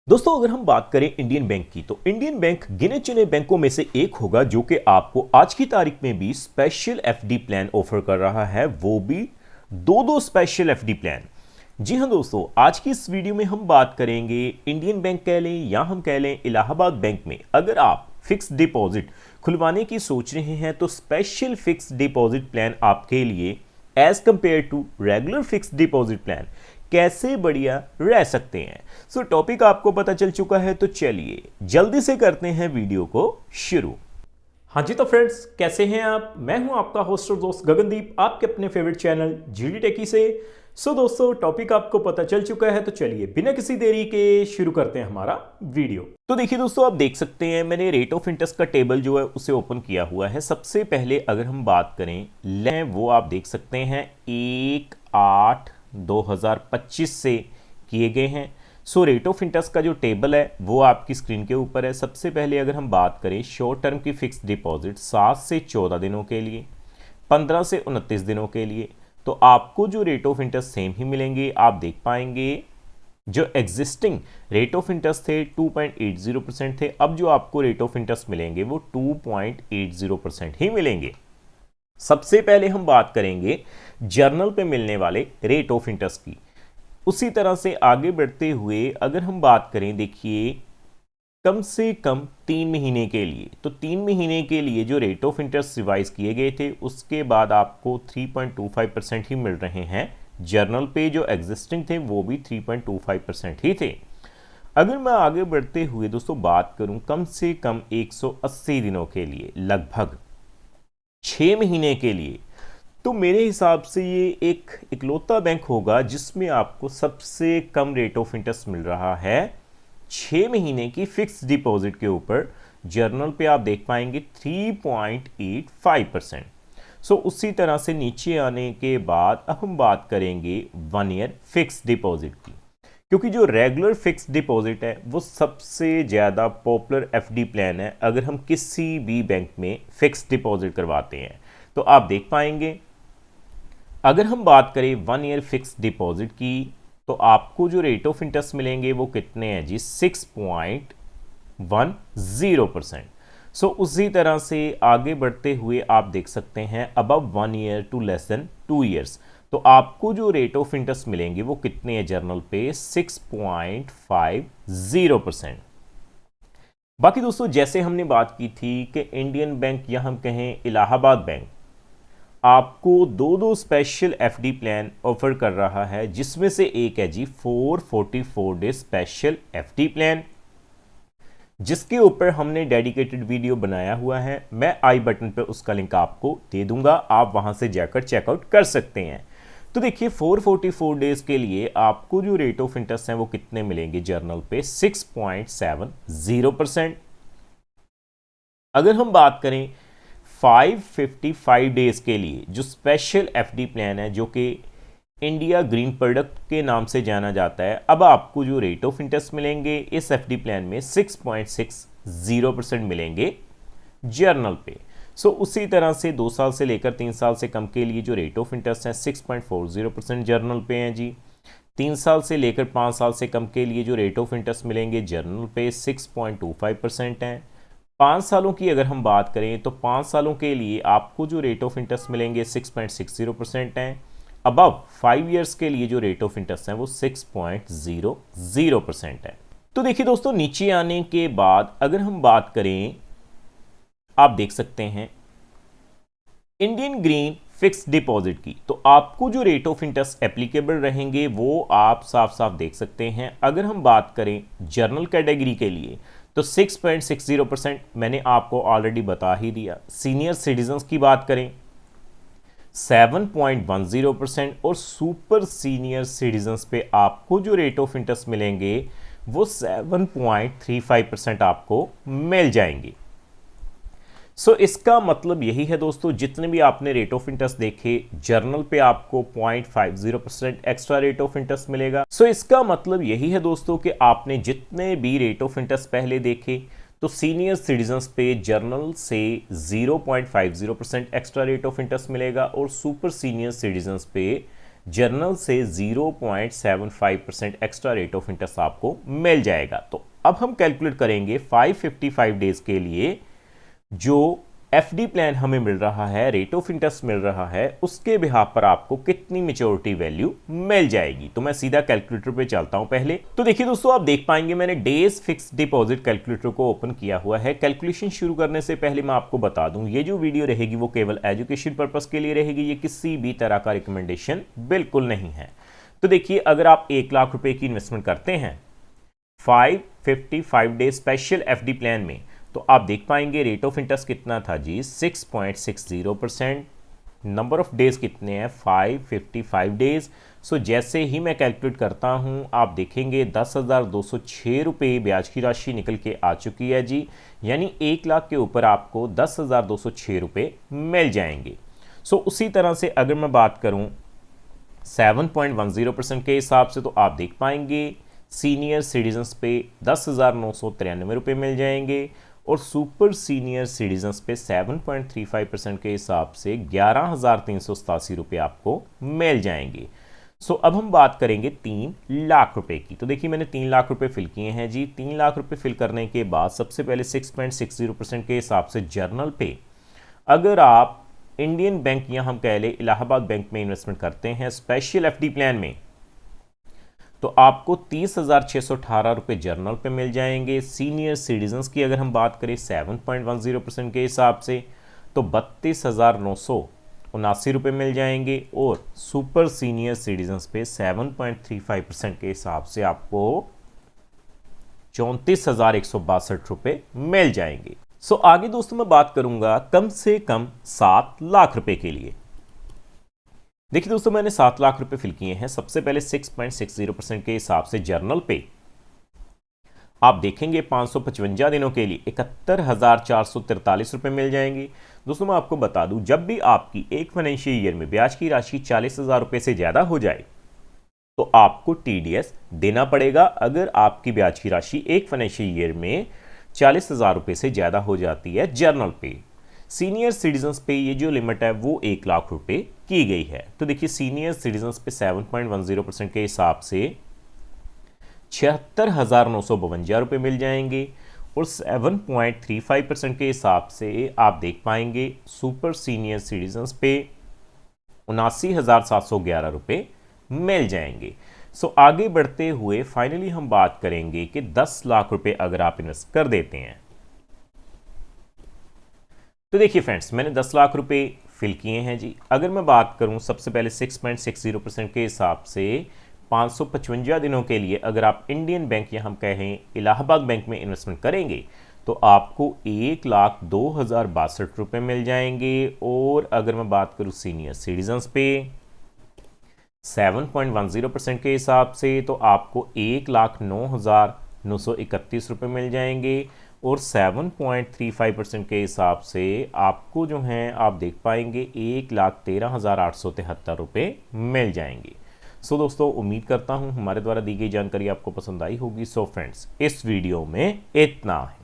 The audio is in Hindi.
दोस्तों अगर हम बात करें इंडियन बैंक की तो इंडियन बैंक गिने चुने बैंकों में से एक होगा जो कि आपको आज की तारीख में भी स्पेशल एफडी प्लान ऑफर कर रहा है, वो भी दो स्पेशल एफडी प्लान। जी हां दोस्तों, आज की इस वीडियो में हम बात करेंगे इंडियन बैंक कह लें या हम कह लें इलाहाबाद बैंक में अगर आप फिक्स डिपॉजिट खुलवाने की सोच रहे हैं तो स्पेशल फिक्स डिपॉजिट प्लान आपके लिए as compare to regular fix deposit plan कैसे बढ़िया रह सकते हैं। सो टॉपिक आपको पता चल चुका है, तो चलिए जल्दी से करते हैं वीडियो को शुरू। हाँ जी, तो फ्रेंड्स कैसे हैं आप? मैं हूं आपका होस्ट और दोस्त गगनदीप, आपके अपने फेवरेट चैनल जीडी टेकी से। सो दोस्तों टॉपिक आपको पता चल चुका है, तो चलिए बिना किसी देरी के शुरू करते हैं हमारा वीडियो। तो देखिए दोस्तों, आप देख सकते हैं मैंने रेट ऑफ इंटरेस्ट का टेबल जो है उसे ओपन किया हुआ है। सबसे पहले अगर हम बात करें वो आप देख सकते हैं 1/8/2025 से किए गए हैं। सो रेट ऑफ इंटरेस्ट का जो टेबल है वो आपकी स्क्रीन के ऊपर है। सबसे पहले अगर हम बात करें शॉर्ट टर्म की फिक्स डिपॉजिट 7 से 14 दिनों के लिए, 15 से 29 दिनों के लिए, तो आपको जो रेट ऑफ इंटरेस्ट सेम ही मिलेंगे। आप देख पाएंगे जो एग्जिस्टिंग रेट ऑफ इंटरेस्ट थे 2.80% थे, अब जो आपको रेट ऑफ इंटरेस्ट मिलेंगे वो 2.80% ही मिलेंगे। सबसे पहले हम बात करेंगे जर्नल पे मिलने वाले रेट ऑफ इंटरेस्ट की। उसी तरह से आगे बढ़ते हुए अगर हम बात करें, देखिए कम से कम 3 महीने के लिए, तो 3 महीने के लिए जो रेट ऑफ इंटरेस्ट रिवाइज किए गए थे उसके बाद आपको 3.25% ही मिल रहे हैं। जर्नल पे जो एग्जिस्टिंग थे वो भी 3.25% ही थे। अगर मैं आगे बढ़ते हुए दोस्तों बात करूं कम से कम 180 दिनों के लिए, लगभग 6 महीने के लिए, तो मेरे हिसाब से ये एक इकलौता बैंक होगा जिसमें आपको सबसे कम रेट ऑफ इंटरेस्ट मिल रहा है 6 महीने की फिक्स डिपॉजिट के ऊपर। जर्नल पे आप देख पाएंगे 3.85%। सो उसी तरह से नीचे आने के बाद अब हम बात करेंगे 1 ईयर फिक्स डिपॉजिट की, क्योंकि जो रेगुलर फिक्स डिपॉजिट है वो सबसे ज़्यादा पॉपुलर एफडी प्लान है अगर हम किसी भी बैंक में फिक्स डिपॉजिट करवाते हैं। तो आप देख पाएंगे अगर हम बात करें 1 ईयर फिक्स डिपॉजिट की तो आपको जो रेट ऑफ इंटरेस्ट मिलेंगे वो कितने हैं जी, 6.10%। सो उसी तरह से आगे बढ़ते हुए आप देख सकते हैं above 1 year to less than 2 years, तो आपको जो रेट ऑफ इंटरेस्ट मिलेंगे वो कितने हैं जर्नल पे, 6.50%। बाकी दोस्तों जैसे हमने बात की थी कि इंडियन बैंक या हम कहें इलाहाबाद बैंक आपको दो स्पेशल एफडी प्लान ऑफर कर रहा है, जिसमें से एक है जी 444 डे स्पेशल एफडी प्लान, जिसके ऊपर हमने डेडिकेटेड वीडियो बनाया हुआ है। मैं आई बटन पर उसका लिंक आपको दे दूंगा, आप वहां से जाकर चेकआउट कर सकते हैं। तो देखिए 444 डेज के लिए आपको जो रेट ऑफ इंटरेस्ट है वो कितने मिलेंगे जर्नल पे, 6.70%। अगर हम बात करें 555 डेज के लिए जो स्पेशल एफडी प्लान है जो कि इंडिया ग्रीन प्रोडक्ट के नाम से जाना जाता है, अब आपको जो रेट ऑफ इंटरेस्ट मिलेंगे इस एफडी प्लान में 6.60% मिलेंगे जर्नल पे। सो उसी तरह से 2 साल से लेकर 3 साल से कम के लिए जो रेट ऑफ इंटरेस्ट है 6.40% जर्नल पे हैं जी। 3 साल से लेकर 5 साल से कम के लिए जो रेट ऑफ इंटरेस्ट मिलेंगे जर्नल पे 6.25% हैं। 5 सालों की अगर हम बात करें तो 5 सालों के लिए आपको जो रेट ऑफ इंटरेस्ट मिलेंगे 6.60% हैं। अबव 5 ईयर्स के लिए जो रेट ऑफ इंटरेस्ट है वो 6.00% है। तो देखिए दोस्तों नीचे आने के बाद अगर हम बात करें, आप देख सकते हैं इंडियन ग्रीन फिक्स डिपॉजिट की, तो आपको जो रेट ऑफ इंटरेस्ट एप्लीकेबल रहेंगे वो आप साफ साफ देख सकते हैं। अगर हम बात करें जर्नल कैटेगरी के लिए तो 6.60% मैंने आपको ऑलरेडी बता ही दिया। सीनियर सिटीजन्स की बात करें 7.10% और सुपर सीनियर सिटीजन्स पे आपको जो रेट ऑफ इंटरेस्ट मिलेंगे वो 7.35% आपको मिल जाएंगे। सो इसका मतलब यही है दोस्तों, जितने भी आपने रेट ऑफ इंटरेस्ट देखे जर्नल पे आपको 0.50% एक्स्ट्रा रेट ऑफ इंटरेस्ट मिलेगा। सो इसका मतलब यही है दोस्तों कि आपने जितने भी रेट ऑफ इंटरेस्ट पहले देखे तो सीनियर सिटीजन्स पे जर्नल से 0.50% एक्स्ट्रा रेट ऑफ इंटरेस्ट मिलेगा और सुपर सीनियर सिटीजन्स पे जर्नल से 0.75% एक्स्ट्रा रेट ऑफ इंटरेस्ट आपको मिल जाएगा। तो अब हम कैलकुलेट करेंगे 555 डेज के लिए जो एफडी प्लान हमें मिल रहा है, रेट ऑफ इंटरेस्ट मिल रहा है, उसके बिहाफ पर आपको कितनी मैच्योरिटी वैल्यू मिल जाएगी। तो मैं सीधा कैलकुलेटर पे चलता हूं पहले। तो देखिए दोस्तों, आप देख पाएंगे मैंने डेज फिक्स डिपॉजिट कैलकुलेटर को ओपन किया हुआ है। कैलकुलेशन शुरू करने से पहले मैं आपको बता दूं, ये जो वीडियो रहेगी वो केवल एजुकेशन पर्पज के लिए रहेगी, ये किसी भी तरह का रिकमेंडेशन बिल्कुल नहीं है। तो देखिए, अगर आप 1 लाख रुपए की इन्वेस्टमेंट करते हैं 555 डे स्पेशल एफडी प्लान में, तो आप देख पाएंगे रेट ऑफ इंटरेस्ट कितना था जी, 6.60%। नंबर ऑफ डेज कितने हैं, 555 डेज। सो जैसे ही मैं कैलकुलेट करता हूं, आप देखेंगे 10,206 रुपये ब्याज की राशि निकल के आ चुकी है जी। यानी 1 लाख के ऊपर आपको 10,206 रुपये मिल जाएंगे। सो उसी तरह से अगर मैं बात करूं 7.10% के हिसाब से, तो आप देख पाएंगे सीनियर सिटीजन्स पे 10,993 रुपये मिल जाएंगे और सुपर सीनियर सिटीजन्स पे 7.35% के हिसाब से 11,387 रुपये आपको मिल जाएंगे। सो अब हम बात करेंगे 3 लाख रुपए की। तो देखिए, मैंने 3 लाख रुपए फिल किए हैं जी। 3 लाख रुपए फिल करने के बाद सबसे पहले 6.60% के हिसाब से जर्नल पे अगर आप इंडियन बैंक या हम कह लें इलाहाबाद बैंक में इन्वेस्टमेंट करते हैं स्पेशल एफडी प्लान में, तो आपको 30,618 रुपये जर्नल पे मिल जाएंगे। सीनियर सिटीजन्स की अगर हम बात करें 7.10% के हिसाब से, तो 32,979 रुपये मिल जाएंगे और सुपर सीनियर सिटीजन्स पे 7.35% के हिसाब से आपको 34,162 रुपये मिल जाएंगे। सो आगे दोस्तों मैं बात करूंगा कम से कम 7 लाख रुपए के लिए। देखिए दोस्तों, मैंने 7 लाख रुपए फिल किए हैं। सबसे पहले 6.60% के हिसाब से जर्नल पे आप देखेंगे 555 दिनों के लिए 71,443 रुपये मिल जाएंगे। दोस्तों मैं आपको बता दूं, जब भी आपकी एक फाइनेंशियल ईयर में ब्याज की राशि 40,000 रुपये से ज़्यादा हो जाए तो आपको टीडीएस देना पड़ेगा। अगर आपकी ब्याज की राशि एक फाइनेंशियल ईयर में 40,000 रुपये से ज़्यादा हो जाती है जर्नल पे। सीनियर सिटीजन्स पे ये जो लिमिट है वो 1 लाख रुपए की गई है। तो देखिए, सीनियर सिटीजन्स पे 7.10% के हिसाब से 76,952 रुपये मिल जाएंगे और 7.35% के हिसाब से आप देख पाएंगे सुपर सीनियर सिटीजन्स पे 79,711 रुपये मिल जाएंगे। सो आगे बढ़ते हुए फाइनली हम बात करेंगे कि 10 लाख रुपए अगर आप इन्वेस्ट कर देते हैं। तो देखिए फ्रेंड्स, मैंने 10 लाख रुपए फिल किए हैं जी। अगर मैं बात करूं सबसे पहले 6.60% के हिसाब से 555 दिनों के लिए अगर आप इंडियन बैंक या हम कहें इलाहाबाद बैंक में इन्वेस्टमेंट करेंगे तो आपको 1,02,062 रुपये मिल जाएंगे। और अगर मैं बात करूं सीनियर सिटीजन्स पे 7.10% के हिसाब से, तो आपको 1,09,931 रुपये मिल जाएंगे और 7.35% के हिसाब से आपको जो हैं आप देख पाएंगे 1,13,873 रुपये मिल जाएंगे। सो दोस्तों, उम्मीद करता हूं हमारे द्वारा दी गई जानकारी आपको पसंद आई होगी। सो फ्रेंड्स, इस वीडियो में इतना है।